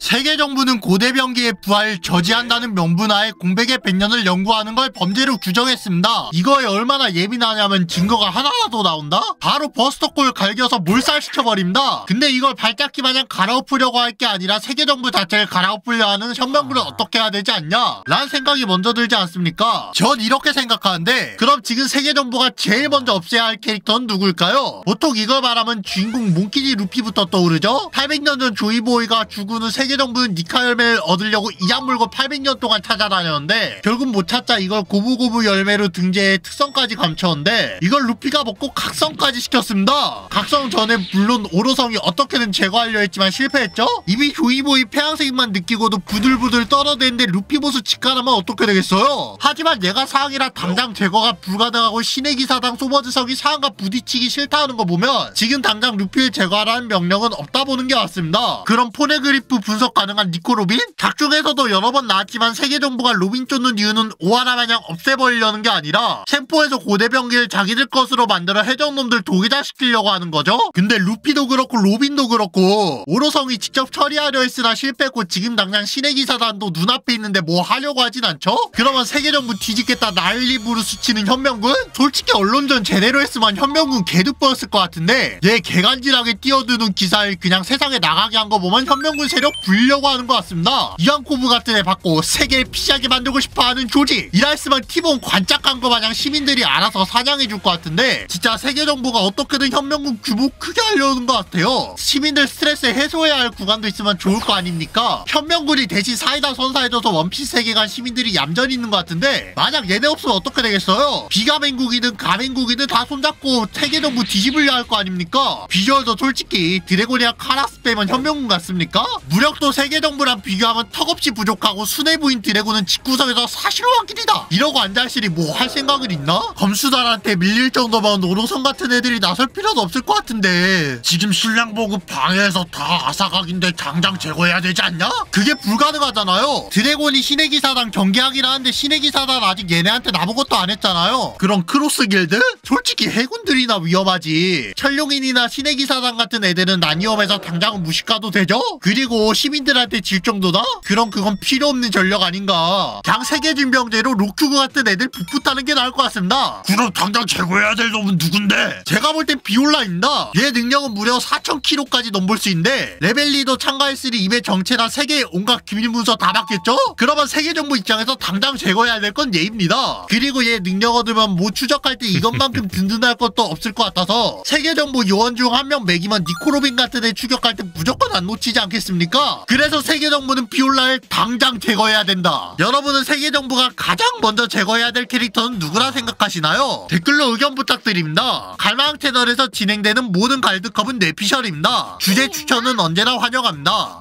세계 정부는 고대 병기의 부활을 저지한다는 명분하에 공백의 100년을 연구하는 걸 범죄로 규정했습니다. 이거에 얼마나 예민하냐면 증거가 하나라도 나온다? 바로 버스터골 갈겨서 몰살시켜버립니다. 근데 이걸 발닦기 마냥 갈아엎으려고 할 게 아니라 세계 정부 자체를 갈아엎으려 하는 현명군을 어떻게 해야 되지 않냐? 라는 생각이 먼저 들지 않습니까? 전 이렇게 생각하는데 그럼 지금 세계 정부가 제일 먼저 없애야 할 캐릭터는 누굴까요? 보통 이걸 말하면 주인공 몽키니 루피부터 떠오르죠? 800년 전 조이보이가 죽은 후 세계 정부는 니카 열매를 얻으려고 이악 물고 800년 동안 찾아다녔는데 결국 못 찾자 이걸 고부고부 열매로 등재해 특성까지 감췄는데 이걸 루피가 먹고 각성까지 시켰습니다. 각성 전에 물론 오로성이 어떻게든 제거하려 했지만 실패했죠? 이미 조이보이 폐양색만 느끼고도 부들부들 떨어대는데 루피 보스 직관하면 어떻게 되겠어요? 하지만 얘가 사항이라 당장 제거가 불가능하고 신의 기사당 소머즈석이 사항과 부딪히기 싫다는 거 보면 지금 당장 루피를 제거하라는 명령은 없다 보는 게 맞습니다. 그럼 포네그리프 분석 가능한 니코 로빈? 작중에서도 여러 번 나왔지만 세계 정부가 로빈 쫓는 이유는 오하라 마냥 없애버리려는 게 아니라 챔포에서 고대 병기를 자기들 것으로 만들어 해적놈들 도기자시키려고 하는 거죠? 근데 루피도 그렇고 로빈도 그렇고 오로성이 직접 처리하려 했으나 실패했고 지금 당장 신의 기사단도 눈앞에 있는데 뭐 하려고 하진 않죠? 그러면 세계 정부 뒤집겠다 난리 부르스 치는 현명군? 솔직히 언론전 제대로 했으면 현명군 개득보였을 것 같은데 얘 개간질하게 뛰어드는 기사를 그냥 세상에 나가게 한 거 보면 현명군 세력 불려고 하는 것 같습니다. 이안코브 같은 애 받고 세계를 피하게 만들고 싶어하는 조직 이랬으면 티본 관짝한 거 마냥 시민들이 알아서 사냥해줄 것 같은데 진짜 세계 정부가 어떻게든 현명군 규모 크게 하려는 것 같아요. 시민들 스트레스 해소해야 할 구간도 있으면 좋을 거 아닙니까? 현명군이 대신 사이다 선사해줘서 원피스 세계관 시민들이 얌전히 있는 것 같은데 만약 얘네 없으면 어떻게 되겠어요? 비가맹국이든 가맹국이든 다 손잡고 세계 정부 뒤집으려 할 거 아닙니까? 비주얼도 솔직히 드래곤이랑 카라스 빼면 현명군 같습니까? 무력도 세계 정부랑 비교하면 턱없이 부족하고 순해 보인 드래곤은 집구석에서 사실로한 길이다 이러고 앉아있으니 뭐 할 생각은 있나? 검수단한테 밀릴 정도면 오로성 같은 애들이 나설 필요도 없을 것 같은데 지금 신랑 보급 방해해서 다 아사각인데 당장 제거해야 되지 않냐? 그게 불가능하잖아요. 드래곤이 신의 기사단 경계하긴 하는데 신의 기사단 아직 얘네한테 아무것도 안 했잖아요. 그럼 크로스 길드? 솔직히 해군들이나 위험하지. 천룡인이나 신의 기사단 같은 애들은 난 위험해서 당장은 무식가도 되죠? 그리고 시민들한테 질 정도다? 그럼 그건 필요 없는 전력 아닌가. 그냥 세계진병제로 로큐그 같은 애들 풋풋하는 게 나을 것 같습니다. 그럼 당장 제거해야 될 놈은 누군데? 제가 볼 땐 비올라입니다. 얘 능력은 무려 4000kg까지 넘볼 수 있는데 레벨리도 참가했으니 입에 정체나 세계의 온갖 기밀 문서 다 받겠죠? 그러면 세계정부 입장에서 당장 제거해야 될 건 얘입니다. 그리고 얘 능력 얻으면 뭐 추적할 때 이것만큼 든든할 것도 없을 것 같아서 세계정부 요원 중 한 명 매기면 니코로빈 같은 애 추격할 때 무조건 안 놓치지 않겠습니까? 그래서 세계정부는 비올라를 당장 제거해야 된다. 여러분은 세계정부가 가장 먼저 제거해야 될 캐릭터는 누구라 생각하시나요? 댓글로 의견 부탁드립니다. 갈망 채널에서 진행되는 모든 갈드컵은 뇌피셜입니다. 주제 추천은 언제나 환영합니다.